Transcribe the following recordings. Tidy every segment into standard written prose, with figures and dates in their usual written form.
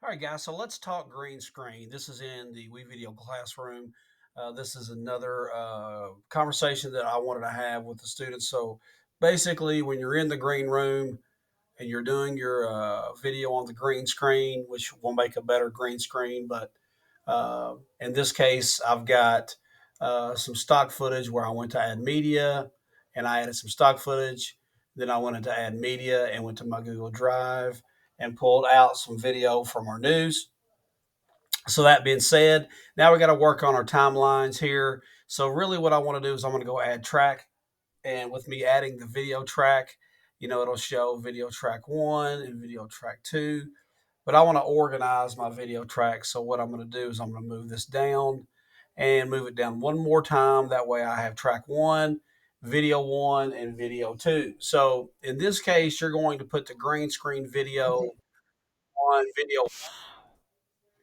All right, guys. So let's talk green screen. This is in the Wevideo classroom. This is another conversation that I wanted to have with the students. So basically, when you're in the green room and you're doing your video on the green screen, which will make a better green screen, but in this case, I've got some stock footage where I went to add media and I added some stock footage. Then I went into add media and went to my Google Drive and pulled out some video from our news. So that being said, now we got to work on our timelines here. So really what I want to do is I'm going to go add track. And with me adding the video track, it'll show video track one and video track two. But I want to organize my video track. So what I'm going to do is I'm going to move this down and move it down one more time. That way I have track one, and video two. So in this case, you're going to put the green screen video on video.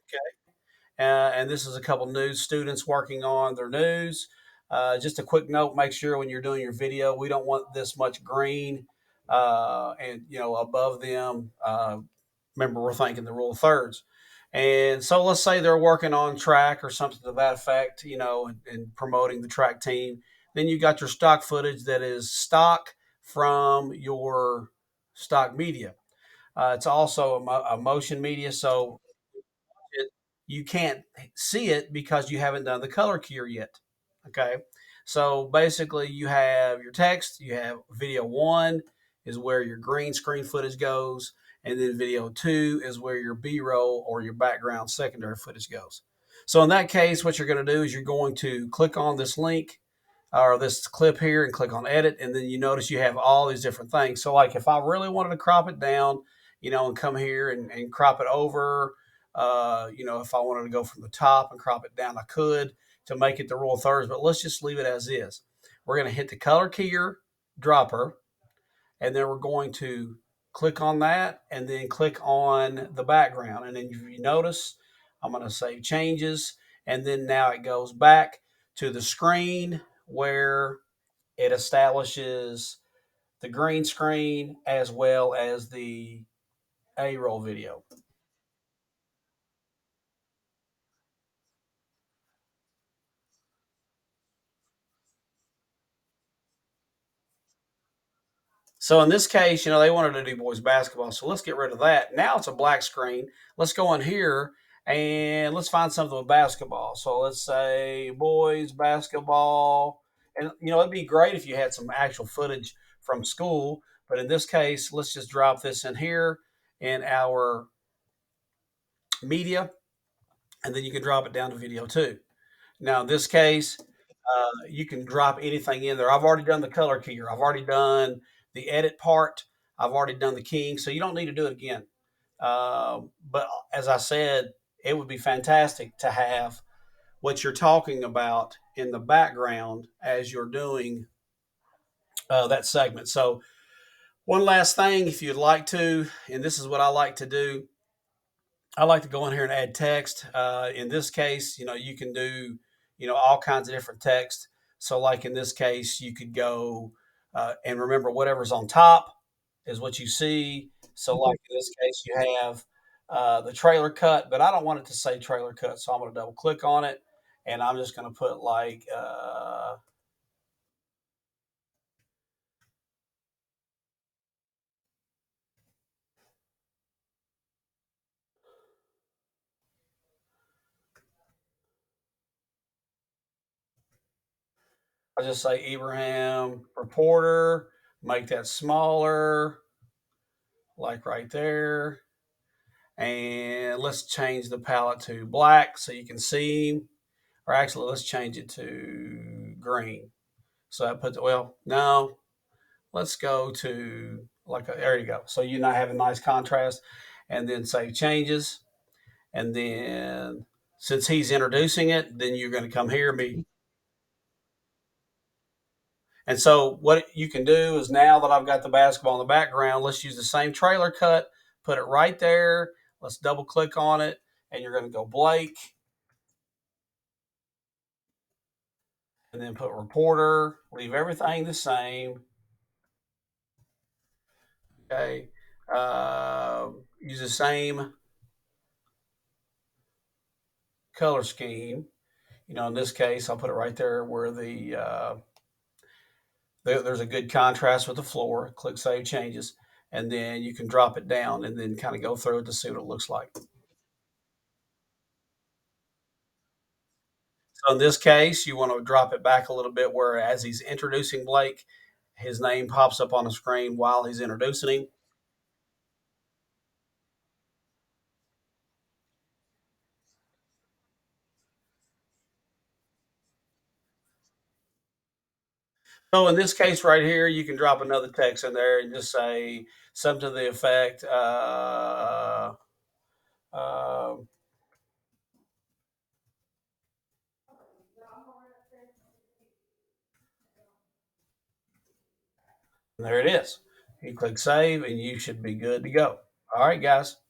Okay. And this is a couple news students working on their news. Just a quick note: make sure when you're doing your video, we don't want this much green, and above them. Remember, we're thinking the rule of thirds. And so let's say they're working on track or something to that effect, and promoting the track team. Then you got your stock footage that is stock from your stock media. It's also a motion media, so it, you can't see it because you haven't done the color cure yet. Okay. So basically, you have your text, you have video one is where your green screen footage goes, and then video two is where your B roll or your background secondary footage goes. So in that case, what you're going to do is you're going to click on this link or this clip here and click on edit, and then you notice you have all these different things. So like if I really wanted to crop it down, and come here and crop it over, if I wanted to go from the top and crop it down, I could to make it the rule of thirds, but let's just leave it as is. We're going to hit the color keyer dropper, and then we're going to click on that and then click on the background. And then if you notice, I'm going to save changes. And then now it goes back to the screen where it establishes the green screen as well as the A roll video. So in this case, they wanted to do boys basketball. So let's get rid of that. Now it's a black screen. Let's go in here and let's find something with basketball. So let's say boys basketball. And it'd be great if you had some actual footage from school. But in this case, let's just drop this in here in our media. And then you can drop it down to video too. Now in this case, you can drop anything in there. I've already done the color keyer. I've already done the edit part. I've already done the keying, so you don't need to do it again. But as I said, it would be fantastic to have what you're talking about in the background as you're doing that segment. So one last thing, if you'd like to, and this is what I like to do, I like to go in here and add text. In this case, you can do, all kinds of different text. So, like in this case, you could go and remember whatever's on top is what you see. So, like in this case, you have the trailer cut, but I don't want it to say trailer cut. So, I'm going to double click on it and I'm just going to put like, I'll just say Ibrahim reporter, make that smaller, like right there. And let's change the palette to black so you can see, or actually let's change it to green. So I put, well, no, let's go to there you go. So you now have a nice contrast and then save changes. And then since he's introducing it, then you're going to come here and be. And so what you can do is now that I've got the basketball in the background, let's use the same trailer cut, put it right there. Let's double click on it and you're going to go Blake and then put reporter, leave everything the same. Okay. Use the same color scheme. In this case, I'll put it right there where there's a good contrast with the floor. Click Save Changes, and then you can drop it down and then kind of go through it to see what it looks like. So in this case, you want to drop it back a little bit where as he's introducing Blake, his name pops up on the screen while he's introducing him. So in this case right here, you can drop another text in there and just say something to the effect, uh, and there it is. You click save and you should be good to go. All right, guys.